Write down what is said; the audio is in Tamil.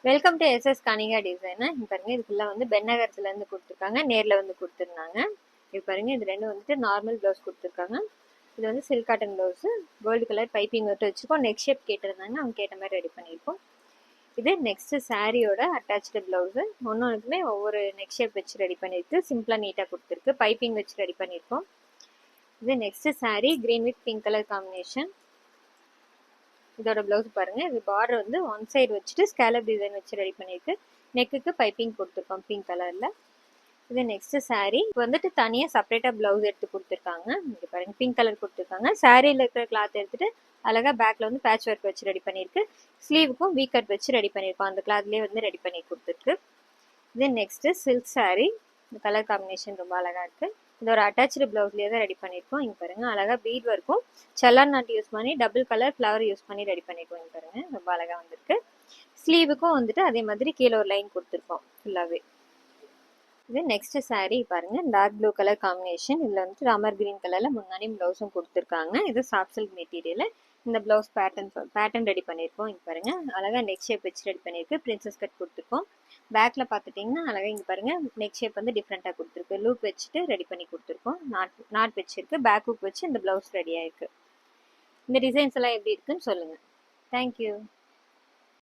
Welcome to SS Kanika design. இது பாருங்க, இதுக்குள்ள வந்து பென்னகரத்துல இருந்து கொடுத்துருக்காங்க, நேர்ல வந்து கொடுத்துருந்தாங்க. இது பாருங்க, இது ரெண்டும் வந்துட்டு நார்மல் ப்ளவுஸ் கொடுத்துருக்காங்க. இது வந்து silk cotton blouse, gold colour piping விட்டு வச்சுருக்கோம். நெக் ஷேப் கேட்டிருந்தாங்க, அவங்க கேட்ட மாதிரி ரெடி பண்ணியிருக்கோம். இது நெக்ஸ்ட் சாரியோட அட்டாச்சு ப்ளவுஸு. ஒன்றுக்குமே ஒவ்வொரு நெக் ஷேப் வச்சு ரெடி பண்ணியிருக்கு. சிம்பிளாக நீட்டாக கொடுத்துருக்கு, பைப்பிங் வச்சு ரெடி பண்ணியிருக்கோம். இது next sorry, green with pink colour combination. இதோட ப்ளவுஸ் பாருங்க, இது பார்டர் வந்து ஒன் சைடு வச்சுட்டு ஸ்கேலப் டிசைன் வச்சு ரெடி பண்ணியிருக்கு. நெக்குக்கு பைப்பிங் கொடுத்துருக்கோம் பிங்க் கலர்ல. இது நெக்ஸ்ட் சாரீ. இப்போ வந்துட்டு தனியாக செப்பரேட்டாக ப்ளவுஸ் எடுத்து கொடுத்துருக்காங்க. இங்கே பாருங்க, பிங்க் கலர் கொடுத்துருக்காங்க. சாரியில் இருக்கிற கிளாத் எடுத்துட்டு அழகாக பேக்கில் வந்து பேட்ச் ஒர்க் வச்சு ரெடி பண்ணியிருக்கு. ஸ்லீவுக்கும் வீ கட் வச்சு ரெடி பண்ணியிருக்கோம். அந்த கிளாத்லேயே வந்து ரெடி பண்ணி கொடுத்துருக்கு. இது நெக்ஸ்ட் சில்க் சாரீ. இந்த கலர் காம்பினேஷன் ரொம்ப அழகாக இருக்குது. இதோட அட்டாச்சு ப்ளவுஸ்லேயே தான் ரெடி பண்ணியிருக்கோம். இங்கே பாருங்க, அழகாக பீட் ஒர்க்கும் செல்லார் நாட் யூஸ் பண்ணி டபுள் கலர் ஃப்ளவர் யூஸ் பண்ணி ரெடி பண்ணியிருக்கோம். இங்கே பாருங்க, ரொம்ப அழகாக வந்திருக்கு. ஸ்லீவுக்கும் வந்துட்டு அதே மாதிரி கீழே ஒரு லைன் கொடுத்துருக்கோம் ஃபுல்லாகவே. இது நெக்ஸ்ட் சாரீ பாருங்க, டார்க் ப்ளூ கலர் காம்பினேஷன். இதில் வந்துட்டு ராமர் கிரீன் கலர்ல முன்னாடி ப்ளவுஸும் கொடுத்துருக்காங்க. இது சாஃப்ட் சில்க் மெட்டீரியல். இந்த ப்ளவுஸ் பேட்டர்ன் ரெடி பண்ணியிருக்கோம். இங்கே பாருங்க, அழகாக நெக் ஷேப் வச்சு ரெடி பண்ணியிருக்கு. பிரின்சஸ் கட் கொடுத்துருக்கோம். பேக்கில் பார்த்துட்டிங்கன்னா அழகாக இங்கே பாருங்க, நெக் ஷேப் வந்து டிஃப்ரெண்ட்டாக கொடுத்துருக்கு. லூப் வச்சுட்டு ரெடி பண்ணி கொடுத்துருக்கோம். நாட் வச்சிருக்கு. பேக் ஹூக் வச்சு இந்த ப்ளவுஸ் ரெடி ஆயிருக்கு. இந்த டிசைன்ஸ் எல்லாம் எப்படி இருக்குன்னு சொல்லுங்கள். தேங்க்யூ.